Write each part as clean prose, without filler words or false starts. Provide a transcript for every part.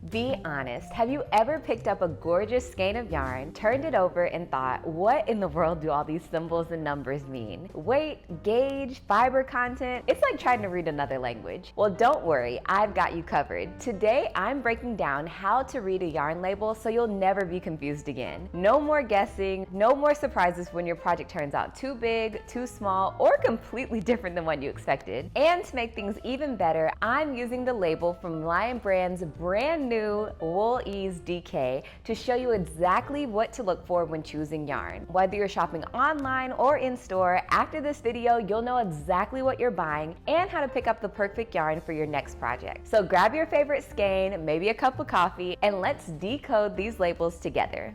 Be honest, have you ever picked up a gorgeous skein of yarn, turned it over and thought, what in the world do all these symbols and numbers mean? Weight, gauge, fiber content, it's like trying to read another language. Well, don't worry, I've got you covered. Today, I'm breaking down how to read a yarn label so you'll never be confused again. No more guessing, no more surprises when your project turns out too big, too small, or completely different than what you expected. And to make things even better, I'm using the label from Lion Brand's brand new Wool Ease DK to show you exactly what to look for when choosing yarn. Whether you're shopping online or in store, after this video, you'll know exactly what you're buying and how to pick up the perfect yarn for your next project. So grab your favorite skein, maybe a cup of coffee, and let's decode these labels together.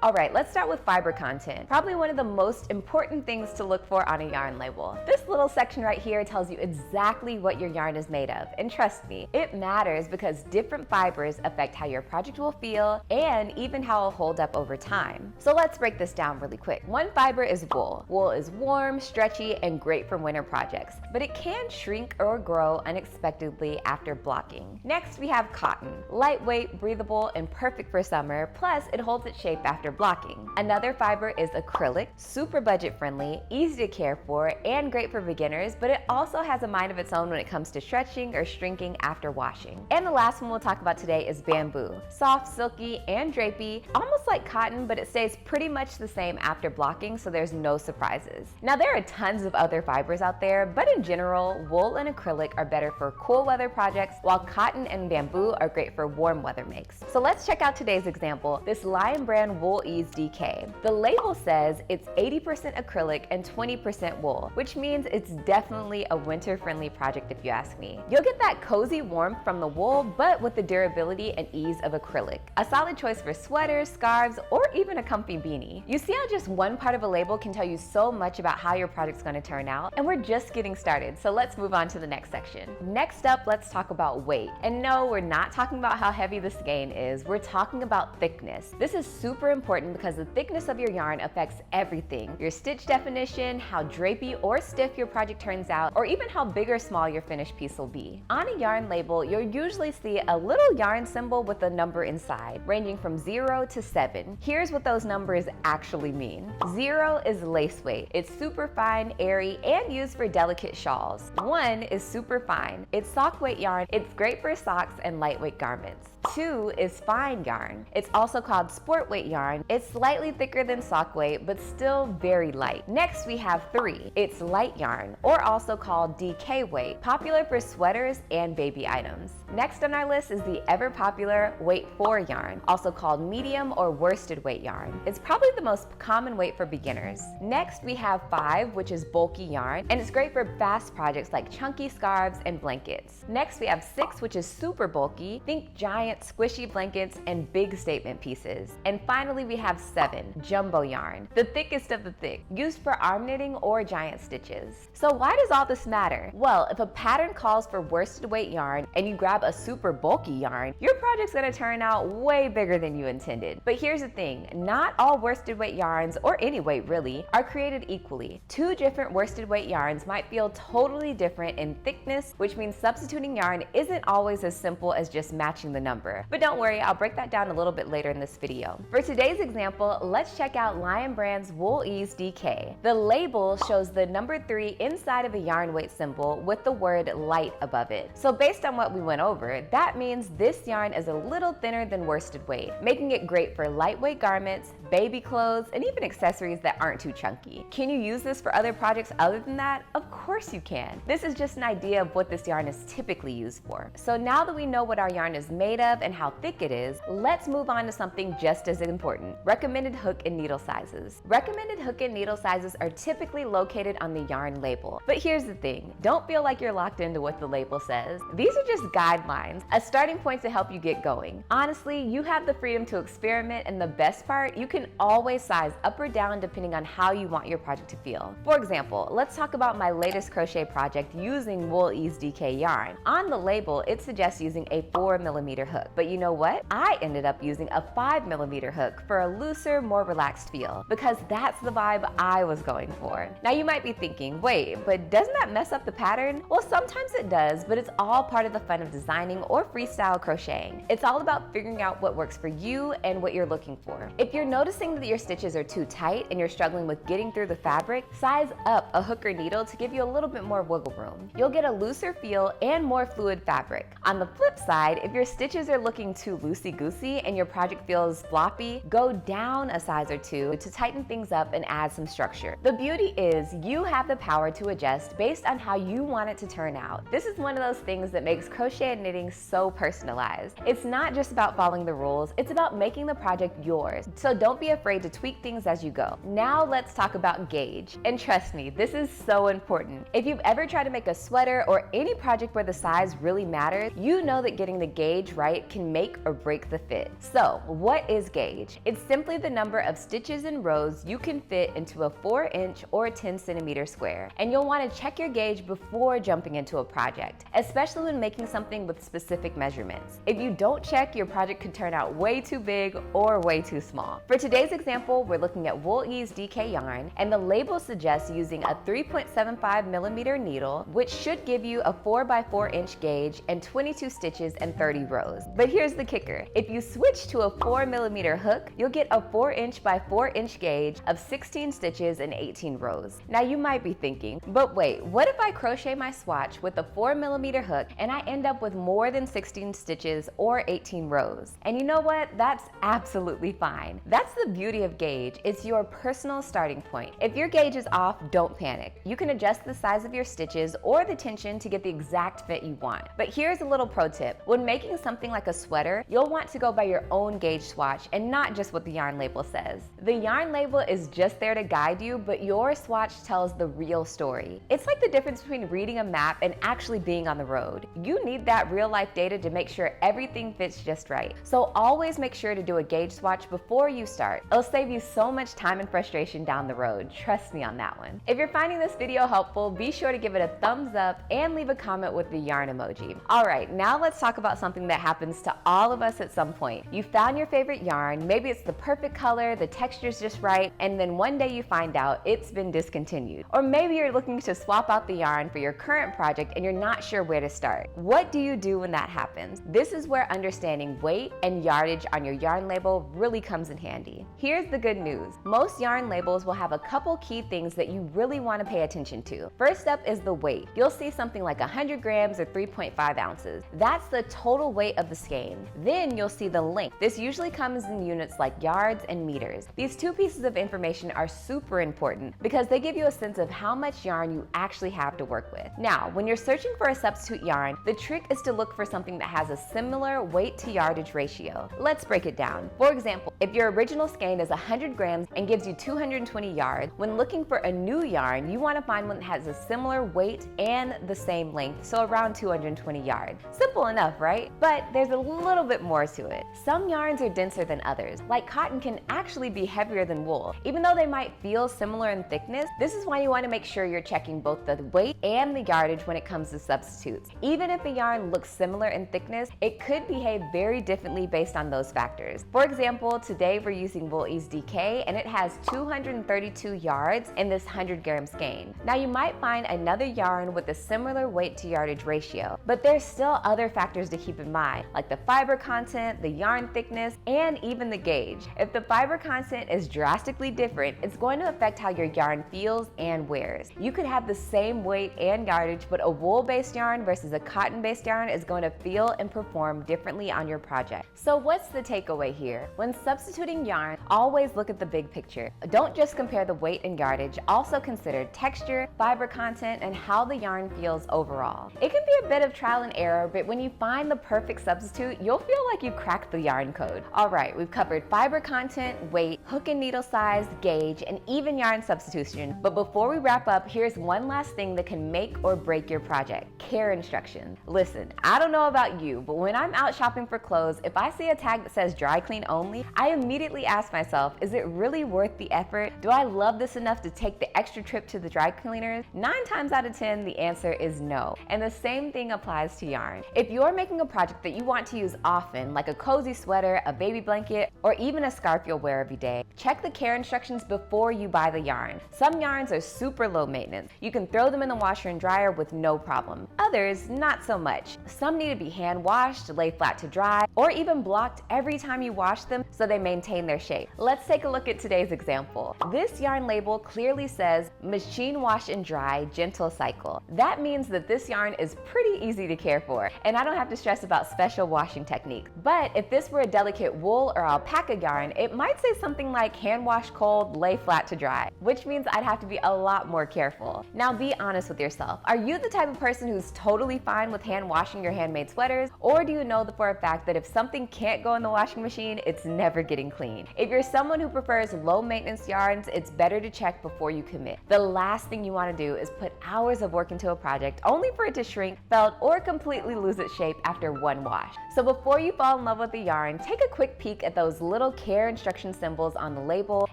All right, let's start with fiber content. Probably one of the most important things to look for on a yarn label. This little section right here tells you exactly what your yarn is made of. And trust me, it matters because different fibers affect how your project will feel and even how it'll hold up over time. So let's break this down really quick. One fiber is wool. Wool is warm, stretchy, and great for winter projects, but it can shrink or grow unexpectedly after blocking. Next, we have cotton. Lightweight, breathable, and perfect for summer, plus it holds its shape after blocking. Another fiber is acrylic, super budget friendly, easy to care for, and great for beginners, but it also has a mind of its own when it comes to stretching or shrinking after washing. And the last one we'll talk about today is bamboo. Soft, silky, and drapey, almost like cotton, but it stays pretty much the same after blocking, so there's no surprises. Now there are tons of other fibers out there, but in general, wool and acrylic are better for cool weather projects, while cotton and bamboo are great for warm weather makes. So let's check out today's example, this Lion Brand Wool Ease DK. The label says it's 80% acrylic and 20% wool, which means it's definitely a winter-friendly project if you ask me. You'll get that cozy warmth from the wool, but with the durability and ease of acrylic. A solid choice for sweaters, scarves, or even a comfy beanie. You see how just one part of a label can tell you so much about how your project's going to turn out? And we're just getting started, so let's move on to the next section. Next up, let's talk about weight. And no, we're not talking about how heavy the skein is, we're talking about thickness. This is super important because the thickness of your yarn affects everything. Your stitch definition, how drapey or stiff your project turns out, or even how big or small your finished piece will be. On a yarn label, you'll usually see a little yarn symbol with a number inside, ranging from 0 to 7. Here's what those numbers actually mean. 0 is lace weight. It's super fine, airy, and used for delicate shawls. 1 is super fine. It's sock weight yarn. It's great for socks and lightweight garments. 2 is fine yarn. It's also called sport weight yarn. It's slightly thicker than sock weight, but still very light. Next, we have 3. It's light yarn, or also called DK weight, popular for sweaters and baby items. Next on our list is the ever popular weight 4 yarn, also called medium or worsted weight yarn. It's probably the most common weight for beginners. Next, we have 5, which is bulky yarn, and it's great for fast projects like chunky scarves and blankets. Next, we have 6, which is super bulky. Think giant squishy blankets and big statement pieces. And finally, we have 7, jumbo yarn, the thickest of the thick, used for arm knitting or giant stitches. So why does all this matter? Well, if a pattern calls for worsted weight yarn and you grab a super bulky yarn, your project's gonna turn out way bigger than you intended. But here's the thing, not all worsted weight yarns, or any weight really, are created equally. 2 different worsted weight yarns might feel totally different in thickness, which means substituting yarn isn't always as simple as just matching the number. But don't worry, I'll break that down a little bit later in this video. For today's example, let's check out Lion Brand's Wool Ease DK. The label shows the number 3 inside of a yarn weight symbol with the word light above it. So based on what we went over, that means this yarn is a little thinner than worsted weight, making it great for lightweight garments, baby clothes, and even accessories that aren't too chunky. Can you use this for other projects other than that? Of course you can. This is just an idea of what this yarn is typically used for. So now that we know what our yarn is made of and how thick it is, let's move on to something just as important, recommended hook and needle sizes. Recommended hook and needle sizes are typically located on the yarn label. But here's the thing, don't feel like you're locked into what the label says. These are just guidelines, a starting point to help you get going. Honestly, you have the freedom to experiment, and the best part, you can always size up or down depending on how you want your project to feel. For example, let's talk about my latest crochet project using Wool Ease DK yarn. On the label, it suggests using a 4mm hook, but you know what? I ended up using a 5mm hook for a looser, more relaxed feel, because that's the vibe I was going for. Now you might be thinking, wait, but doesn't that mess up the pattern? Well, sometimes it does, but it's all part of the fun of designing or freestyle crocheting. It's all about figuring out what works for you and what you're looking for. If you're noticing that your stitches are too tight and you're struggling with getting through the fabric, size up a hook or needle to give you a little bit more wiggle room. You'll get a looser feel and more fluid fabric. On the flip side, if your stitches are looking too loosey-goosey and your project feels floppy, go down a size or two to tighten things up and add some structure. The beauty is you have the power to adjust based on how you want it to turn out. This is one of those things that makes crochet and knitting so personalized. It's not just about following the rules, it's about making the project yours. So don't be afraid to tweak things as you go. Now let's talk about gauge. And trust me, this is so important. If you've ever tried to make a sweater or any project where the size really matters, you know that getting the gauge right can make or break the fit. So what is gauge? It's simply the number of stitches and rows you can fit into a 4-inch or a 10-centimeter square. And you'll want to check your gauge before jumping into a project, especially when making something with specific measurements. If you don't check, your project could turn out way too big or way too small. For today's example, we're looking at Wool Ease DK yarn, and the label suggests using a 3.75mm needle, which should give you a 4x4-inch gauge and 22 stitches and 30 rows. But here's the kicker. If you switch to a 4mm hook, you'll get a 4-inch by 4-inch gauge of 16 stitches and 18 rows. Now you might be thinking, but wait, what if I crochet my swatch with a 4mm hook and I end up with more than 16 stitches or 18 rows? And you know what? That's absolutely fine. That's the beauty of gauge. It's your personal starting point. If your gauge is off, don't panic. You can adjust the size of your stitches or the tension to get the exact fit you want. But here's a little pro tip. When making something like a sweater, you'll want to go by your own gauge swatch and not just what the yarn label says. The yarn label is just there to guide you, but your swatch tells the real story. It's like the difference between reading a map and actually being on the road. You need that real life data to make sure everything fits just right. So always make sure to do a gauge swatch before you start. It'll save you so much time and frustration down the road. Trust me on that one. If you're finding this video helpful, be sure to give it a thumbs up and leave a comment with the yarn emoji. All right, now let's talk about something that happens to all of us at some point. You found your favorite yarn, maybe it's the perfect color, the texture's just right, and then one day you find out it's been discontinued. Or maybe you're looking to swap out the yarn for your current project and you're not sure where to start. What do you do when that happens? This is where understanding weight and yardage on your yarn label really comes in handy. Here's the good news. Most yarn labels will have a couple key things that you really want to pay attention to. First up is the weight. You'll see something like 100 grams or 3.5 ounces. That's the total weight of the skein. Then you'll see the length. This usually comes in units like yards and meters. These two pieces of information are super important because they give you a sense of how much yarn you actually have to work with. Now, when you're searching for a substitute yarn, the trick is to look for something that has a similar weight to yardage ratio. Let's break it down. For example, if your original skein is 100 grams and gives you 220 yards, when looking for a new yarn, you want to find one that has a similar weight and the same length, so around 220 yards. Simple enough, right? But there's a little bit more to it. Some yarns are denser than others. Like cotton can actually be heavier than wool. Even though they might feel similar in thickness, this is why you want to make sure you're checking both the weight and the yardage when it comes to substitutes. Even if a yarn looks similar in thickness, it could behave very differently based on those factors. For example, today we're using Wool Ease DK and it has 232 yards in this 100 gram skein. Now you might find another yarn with a similar weight to yardage ratio, but there's still other factors to keep in mind, like the fiber content, the yarn thickness, and even the gauge. If the fiber content is drastically different, it's going to affect how your yarn feels and wears. You could have the same weight and yardage, but a wool-based yarn versus a cotton-based yarn is going to feel and perform differently on your project. So what's the takeaway here? When substituting yarn, always look at the big picture. Don't just compare the weight and yardage, also consider texture, fiber content, and how the yarn feels overall. It can be a bit of trial and error, but when you find the perfect substitute, you'll feel like you cracked the yarn code. All right, we've covered fiber content, weight, hook and needle size, gauge, and even yarn substitution. But before we wrap up, here's one last thing that can make or break your project: care instructions. Listen, I don't know about you, but when I'm out shopping for clothes, if I see a tag that says dry clean only, I immediately ask myself, is it really worth the effort? Do I love this enough to take the extra trip to the dry cleaners? 9 times out of 10, the answer is no. And the same thing applies to yarn. If you're making a project that you want to use often, like a cozy sweater, a baby blanket, or even a scarf you'll wear every day, check the care instructions before you buy the yarn. Some yarns are super low maintenance. You can throw them in the washer and dryer with no problem. Others, not so much. Some need to be hand washed, lay flat to dry, or even blocked every time you wash them so they maintain their shape. Let's take a look at today's example. This yarn label clearly says machine wash and dry, gentle cycle. That means that this yarn is pretty easy to care for, and I don't have to stress about special washing techniques. But if this were a delicate wool or alpaca yarn, it might say something like hand wash cold, lay flat to dry, which means I'd have to be a lot more careful. Now be honest with yourself. Are you the type of person who's totally fine with hand washing your handmade sweaters? Or do you know for a fact that if something can't go in the washing machine, it's never getting clean? If you're someone who prefers low maintenance yarns, it's better to check before you commit. The last thing you want to do is put hours of work into a project only for it to shrink, felt, or completely lose its shape after one wash. So before you fall in love with the yarn, take a quick peek at those little care instruction symbols on the label,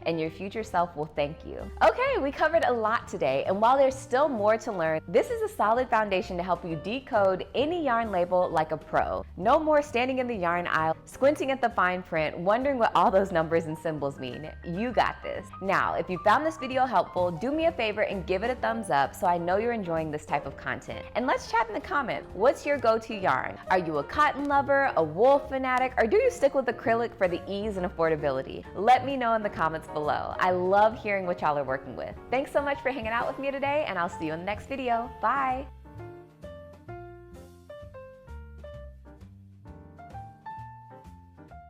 and your future self will thank you. Okay, we covered a lot today, and while there's still more to learn, this is a solid foundation to help you decode any yarn label like a pro. No more standing in the yarn aisle, squinting at the fine print, wondering what all those numbers and symbols mean. You got this. Now, if you found this video helpful, do me a favor and give it a thumbs up so I know you're enjoying this type of content. And let's chat in the comments. What's your go-to yarn? Are you a cotton lover, a wool fanatic, or do you stick with acrylic for the ease and affordability? Let me know in the comments below. I love hearing what y'all are working with. Thanks so much for hanging out with me today, and I'll see you in the next video. Bye!